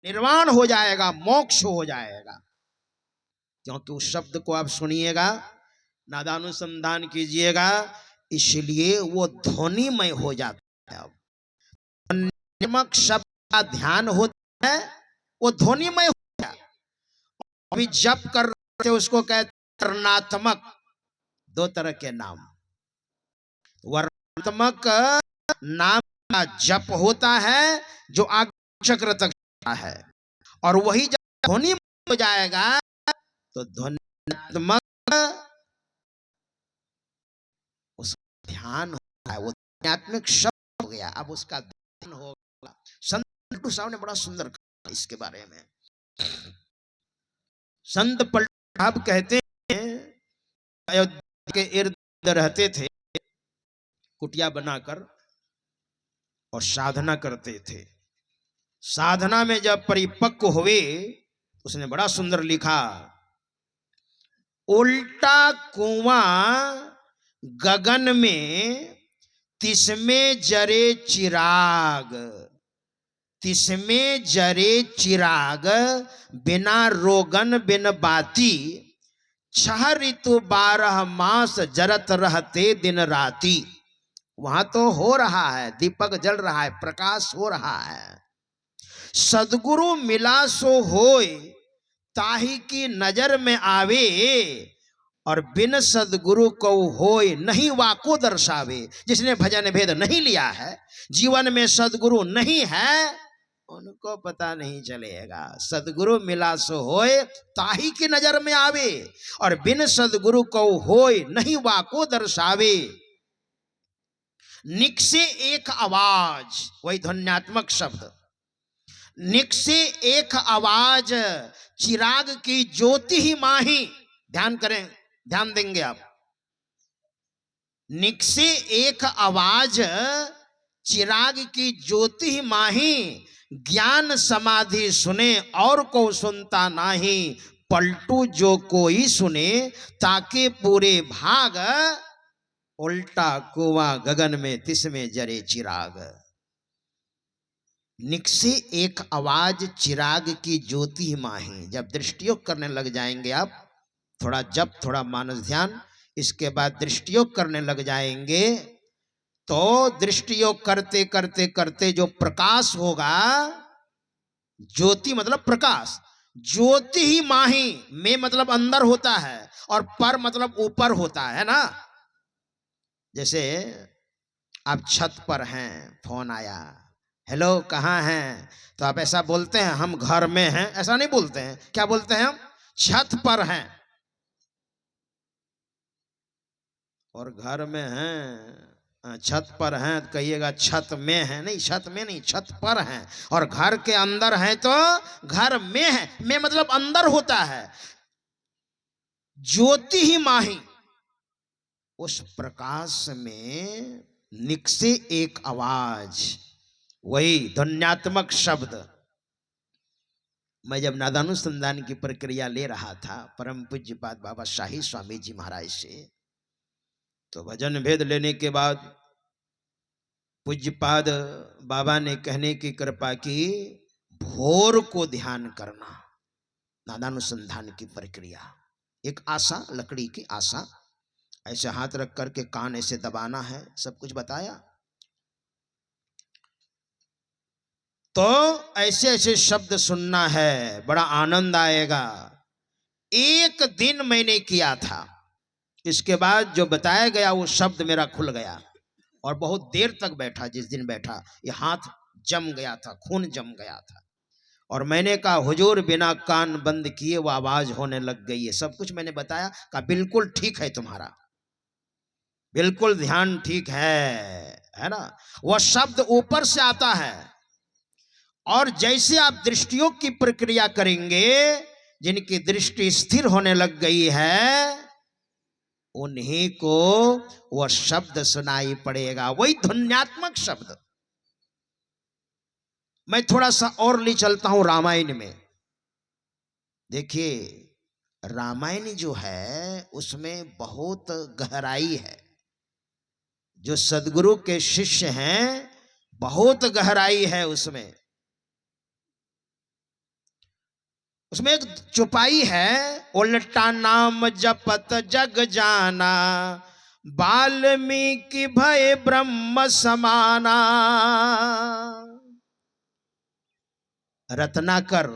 निर्वाण हो जाएगा, मोक्ष हो जाएगा। क्योंकि उस शब्द को आप सुनिएगा, नादानुसंधान कीजिएगा, इसलिए वो ध्वनिमय हो जाता है। ध्वनिमक शब्द का ध्यान होता है, वो ध्वनिमय हो गया। अभी जप कर रहे थे, उसको कहते वर्णात्मक। दो तरह के नाम, वर्णात्मक नाम का जप होता है जो आज्ञा चक्र तक जाता है, और वही जब ध्वनि हो जाएगा तो ध्वन्यात्मक उसका ध्यान होता है, वो ध्वन्यात्मक शब्द हो गया। अब उसका ध्यान होगा। संत पलटू साहब ने बड़ा सुंदर कहा इसके बारे में। संत पलटू साहब कहते हैं, अयोध्या के इर्द गिर्द रहते थे, कुटिया बनाकर, और साधना करते थे। साधना में जब परिपक्व हुए, उसने बड़ा सुंदर लिखा, उल्टा कुआं गगन में तिसमें जरे चिराग, तिसमें जरे चिराग, बिना रोगन बिन बाती, 6 ऋतु 12 मास जरत रहते दिन राती। वहां तो हो रहा है, दीपक जल रहा है, प्रकाश हो रहा है। सदगुरु मिला सो होय, ताही की नजर में आवे, और बिन सदगुरु को होय नहीं वाको दर्शावे। जिसने भजन भेद नहीं लिया है, जीवन में सदगुरु नहीं है, उनको पता नहीं चलेगा। सदगुरु मिला सो होय, ताही की नजर में आवे, और बिन सदगुरु को होय नहीं वाको दर्शावे। निक से एक आवाज, वही ध्वन्यात्मक शब्द, निक से एक आवाज, चिराग की ज्योति ही माही। ध्यान करें, ध्यान देंगे आप। निक से एक आवाज, चिराग की ज्योति ही माही, ज्ञान समाधि सुने और को सुनता नाही, पलटू जो कोई सुने ताके पूरे भाग, उल्टा कुआं गगन में तिसमें जरे चिराग। निक से एक आवाज, चिराग की ज्योति माही। जब दृष्टियोग करने लग जाएंगे आप, थोड़ा जप, थोड़ा मानस ध्यान, इसके बाद दृष्टियोग करने लग जाएंगे, तो दृष्टियोग करते करते करते जो प्रकाश होगा, ज्योति मतलब प्रकाश, ज्योति ही माही, में मतलब अंदर होता है, और पर मतलब ऊपर होता है ना। जैसे आप छत पर हैं, फोन आया, हेलो कहाँ हैं, तो आप ऐसा बोलते हैं हम घर में हैं, ऐसा नहीं बोलते हैं। क्या बोलते हैं हम? छत पर हैं। और घर में हैं, छत पर हैं, कहिएगा छत में है, नहीं, छत में नहीं, छत पर हैं। और घर के अंदर हैं तो घर में है, में मतलब अंदर होता है। ज्योति ही माही, उस प्रकाश में निक से एक आवाज, वही ध्वन्यात्मक शब्द। मैं जब नादानुसंधान की प्रक्रिया ले रहा था परम पूज्यपाद बाबा शाही स्वामी जी महाराज से, तो भजन भेद लेने के बाद पूज्यपाद बाबा ने कहने की कृपा की, भोर को ध्यान करना। नादानुसंधान की प्रक्रिया, एक आशा, लकड़ी की आशा, ऐसे हाथ रख करके कान ऐसे दबाना है, सब कुछ बताया। तो ऐसे ऐसे शब्द सुनना है, बड़ा आनंद आएगा। एक दिन मैंने किया था, इसके बाद जो बताया गया वो शब्द मेरा खुल गया, और बहुत देर तक बैठा। जिस दिन बैठा ये हाथ जम गया था, खून जम गया था, और मैंने कहा हुजूर बिना कान बंद किए वो आवाज होने लग गई है। सब कुछ मैंने बताया, कहा बिल्कुल ठीक है तुम्हारा, बिल्कुल ध्यान ठीक है ना। वह शब्द ऊपर से आता है, और जैसे आप दृष्टियोग की प्रक्रिया करेंगे, जिनकी दृष्टि स्थिर होने लग गई है, उन्हीं को वह शब्द सुनाई पड़ेगा, वही ध्वन्यात्मक शब्द। मैं थोड़ा सा और ले चलता हूं रामायण में। देखिए, रामायण जो है उसमें बहुत गहराई है। जो सदगुरु के शिष्य हैं, बहुत गहराई है उसमें। उसमें एक चौपाई है, उल्टा नाम जपत जग जाना, वाल्मीकि भय ब्रह्म समाना। रत्नाकर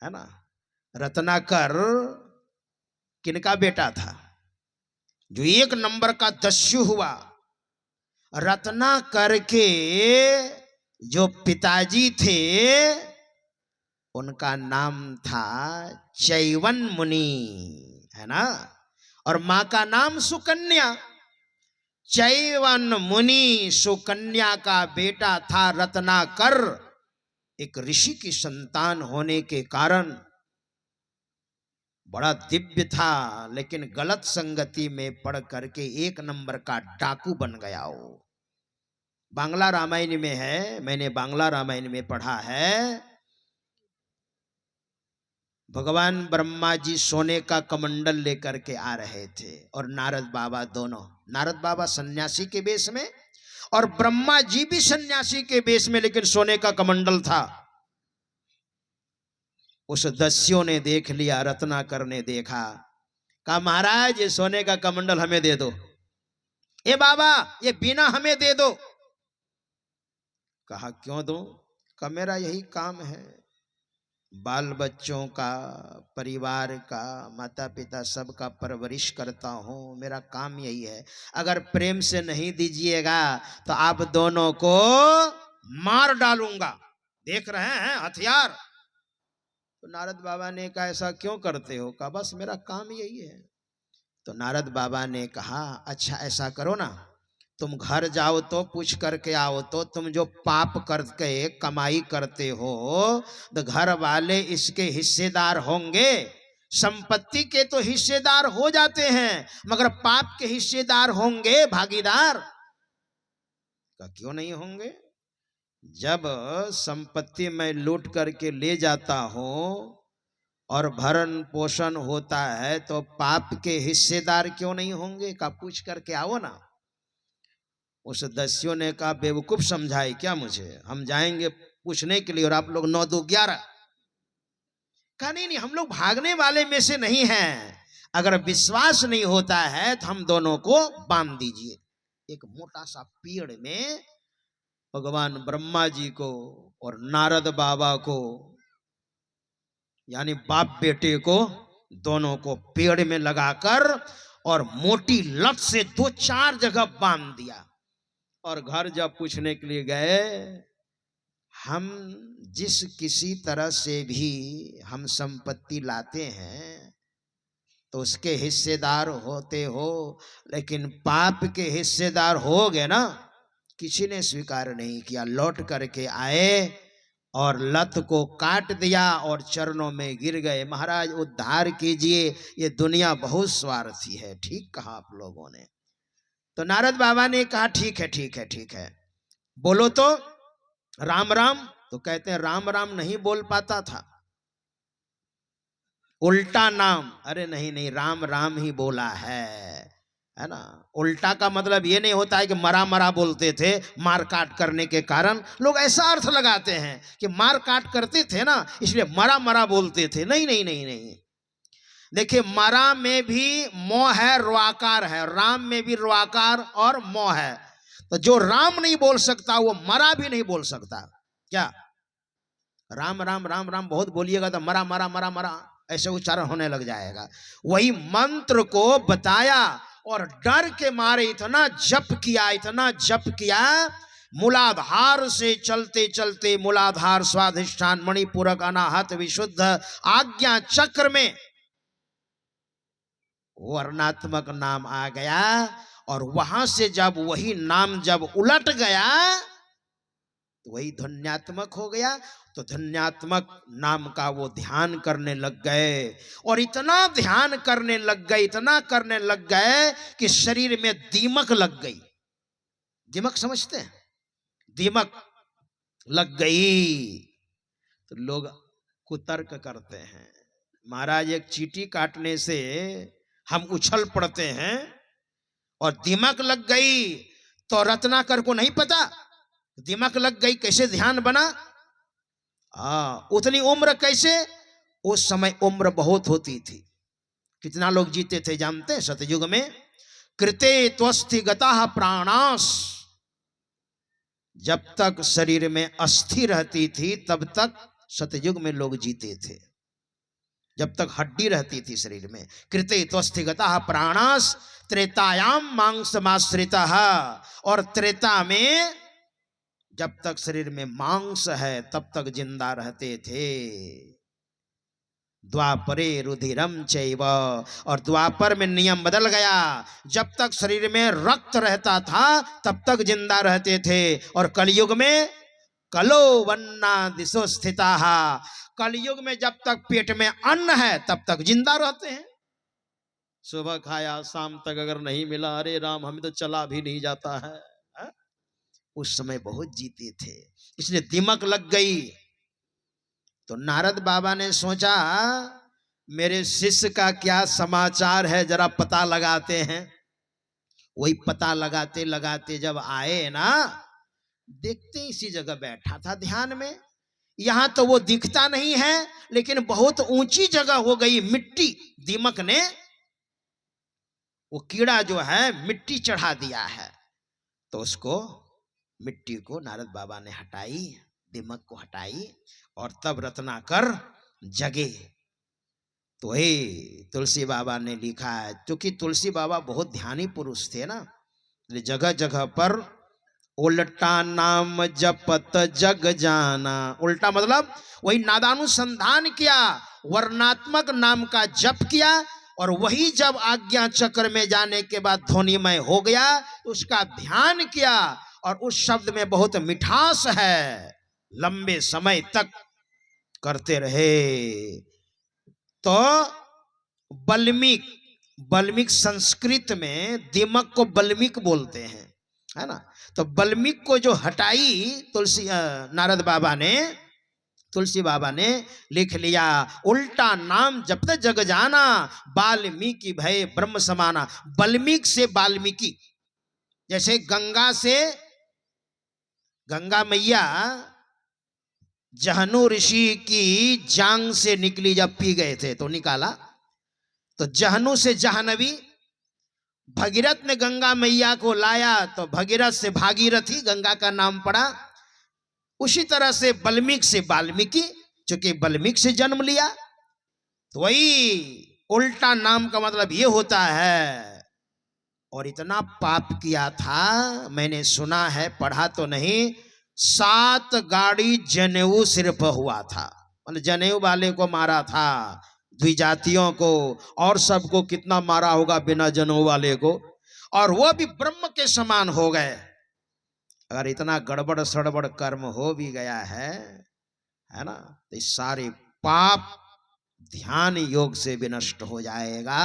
है ना, रत्नाकर किनका बेटा था? जो एक नंबर का दस्यु हुआ। रत्नाकर के जो पिताजी थे उनका नाम था चैवन मुनि, है ना, और मां का नाम सुकन्या। चैवन मुनि सुकन्या का बेटा था रत्नाकर। एक ऋषि की संतान होने के कारण बड़ा दिव्य था, लेकिन गलत संगति में पड़ करके एक नंबर का डाकू बन गया वो। बांग्ला रामायण में है, मैंने बांग्ला रामायण में पढ़ा है, भगवान ब्रह्मा जी सोने का कमंडल लेकर के आ रहे थे और नारद बाबा दोनों, नारद बाबा सन्यासी के वेश में और ब्रह्मा जी भी सन्यासी के वेश में, लेकिन सोने का कमंडल था। उस दस्युओं ने देख लिया, रत्नाकर ने देखा, कहा महाराज ये सोने का कमंडल हमें दे दो। ए बाबा ये बिना हमें दे दो। कहा क्यों दो? कहा मेरा यही काम है, बाल बच्चों का, परिवार का, माता पिता सबका परवरिश करता हूं, मेरा काम यही है। अगर प्रेम से नहीं दीजिएगा तो आप दोनों को मार डालूंगा। देख रहे हैं हथियार। तो नारद बाबा ने कहा ऐसा क्यों करते हो? कहा बस मेरा काम यही है। तो नारद बाबा ने कहा अच्छा ऐसा करो ना, तुम घर जाओ तो पूछ करके आओ तो तुम जो पाप करके कमाई करते हो तो घर वाले इसके हिस्सेदार होंगे। संपत्ति के तो हिस्सेदार हो जाते हैं मगर पाप के हिस्सेदार होंगे, भागीदार? का क्यों नहीं होंगे? जब संपत्ति मैं लूट करके ले जाता हूं और भरण पोषण होता है तो पाप के हिस्सेदार क्यों नहीं होंगे? का पूछ करके आओ ना। उस दस्युओं ने कहा बेवकूफ समझाए क्या मुझे? हम जाएंगे पूछने के लिए और आप लोग 9 2 11। कहा नहीं नहीं हम लोग भागने वाले में से नहीं हैं, अगर विश्वास नहीं होता है तो हम दोनों को बांध दीजिए। एक मोटा सा पेड़ में भगवान ब्रह्मा जी को और नारद बाबा को, यानी बाप बेटे को, दोनों को पेड़ में लगाकर और मोटी लत से 2-4 जगह बांध दिया। और घर जब पूछने के लिए गए, हम जिस किसी तरह से भी हम संपत्ति लाते हैं तो उसके हिस्सेदार होते हो, लेकिन पाप के हिस्सेदार हो गए ना। किसी ने स्वीकार नहीं किया। लौट करके आए और लत को काट दिया और चरणों में गिर गए। महाराज उद्धार कीजिए, ये दुनिया बहुत स्वार्थी है। ठीक कहा आप लोगों ने। तो नारद बाबा ने कहा ठीक है ठीक है ठीक है, बोलो तो राम राम। तो कहते हैं राम राम नहीं बोल पाता था, उल्टा नाम। अरे नहीं नहीं राम राम ही बोला है ना। उल्टा का मतलब ये नहीं होता है कि मरा मरा बोलते थे, मार काट करने के कारण लोग ऐसा अर्थ लगाते हैं कि मार काट करते थे ना इसलिए मरा मरा बोलते थे। नहीं नहीं नहीं नहीं, देखिए मरा में भी मोह है, रुआकार है, राम में भी रुआकार और मोह है। तो जो राम नहीं बोल सकता वो मरा भी नहीं बोल सकता। क्या राम राम राम राम बहुत बोलिएगा तो मरा मरा मरा मरा ऐसे उच्चारण होने लग जाएगा। वही मंत्र को बताया और डर के मारे इतना जप किया, इतना जप किया, मूलाधार से चलते चलते मूलाधार स्वाधिष्ठान मणिपूरक अनाहत विशुद्ध आज्ञा चक्र में वर्णात्मक नाम आ गया। और वहां से जब वही नाम जब उलट गया तो वही धन्यात्मक हो गया। तो धन्यात्मक नाम का वो ध्यान करने लग गए और इतना ध्यान करने लग गए, इतना करने लग गए कि शरीर में दीमक लग गई। दीमक समझते हैं? दीमक लग गई तो लोग कुतर्क करते हैं, महाराज एक चींटी काटने से हम उछल पड़ते हैं और दीमक लग गई। तो रत्नाकर को नहीं पता दीमक लग गई कैसे ध्यान बना, उतनी उम्र कैसे उस समय उम्र बहुत होती थी। कितना लोग जीते थे जानते हैं सतयुग में? कृते त्वस्थि गतः प्राणास, जब तक शरीर में अस्थि रहती थी तब तक सतयुग में लोग जीते थे, जब तक हड्डी रहती थी शरीर में। कृते त्वस्थि गतः प्राणास त्रेतायाम मांसमाश्रितः, और त्रेता में जब तक शरीर में मांस है तब तक जिंदा रहते थे। द्वापरे रुधिरम चैव, और द्वापर में नियम बदल गया, जब तक शरीर में रक्त रहता था तब तक जिंदा रहते थे। और कलयुग में कलो वन्ना दिशो स्थिता, कलयुग में जब तक पेट में अन्न है तब तक जिंदा रहते हैं। सुबह खाया शाम तक अगर नहीं मिला, अरे राम हमें तो चला भी नहीं जाता है, हा? उस समय बहुत जीते थे, इसलिए दिमक लग गई। तो नारद बाबा ने सोचा मेरे शिष्य का क्या समाचार है, जरा पता लगाते हैं। वही पता लगाते लगाते जब आए ना, देखते इसी जगह बैठा था ध्यान में। यहां तो वो दिखता नहीं है, लेकिन बहुत ऊंची जगह हो गई, मिट्टी, दीमक ने वो कीड़ा जो है मिट्टी चढ़ा दिया है। तो उसको, मिट्टी को नारद बाबा ने हटाई, दीमक को हटाई, और तब रत्नाकर जगे। तो हे तुलसी बाबा ने लिखा है, क्योंकि तुलसी बाबा बहुत ध्यानी पुरुष थे ना, जगह जगह पर उल्टा नाम जपत जग जाना। उल्टा मतलब वही नादानुसंधान किया, वर्णात्मक नाम का जप किया, और वही जब आज्ञा चक्र में जाने के बाद ध्वनिमय हो गया तो उसका ध्यान किया, और उस शब्द में बहुत मिठास है, लंबे समय तक करते रहे। तो बल्मीक, बल्मीक संस्कृत में दीमक को बल्मीक बोलते हैं, है ना। तो बल्मीक को जो हटाई तुलसी नारद बाबा ने, तुलसी बाबा ने लिख लिया, उल्टा नाम जपत जग जाना, वाल्मीकि भय ब्रह्म समाना। बल्मीक से वाल्मीकि, जैसे गंगा से, गंगा मैया जहनु ऋषि की जांग से निकली, जब पी गए थे तो निकाला, तो जहनु से जाह्नवी, भगीरथ ने गंगा मैया को लाया तो भगीरथ से भागीरथी गंगा का नाम पड़ा। उसी तरह से बल्मीक से वाल्मीकि, चूंकि बल्मीक से जन्म लिया, तो वही उल्टा नाम का मतलब ये होता है। और इतना पाप किया था, मैंने सुना है, पढ़ा तो नहीं, 7 गाड़ी जनेऊ सिर्फ हुआ था, मतलब जनेऊ वाले को मारा था, द्विजातियों को, और सबको कितना मारा होगा बिना जनेऊ वाले को, और वो भी ब्रह्म के समान हो गए। अगर इतना गड़बड़ सड़बड़ कर्म हो भी गया है ना, तो इस सारे पाप ध्यान योग से विनष्ट हो जाएगा।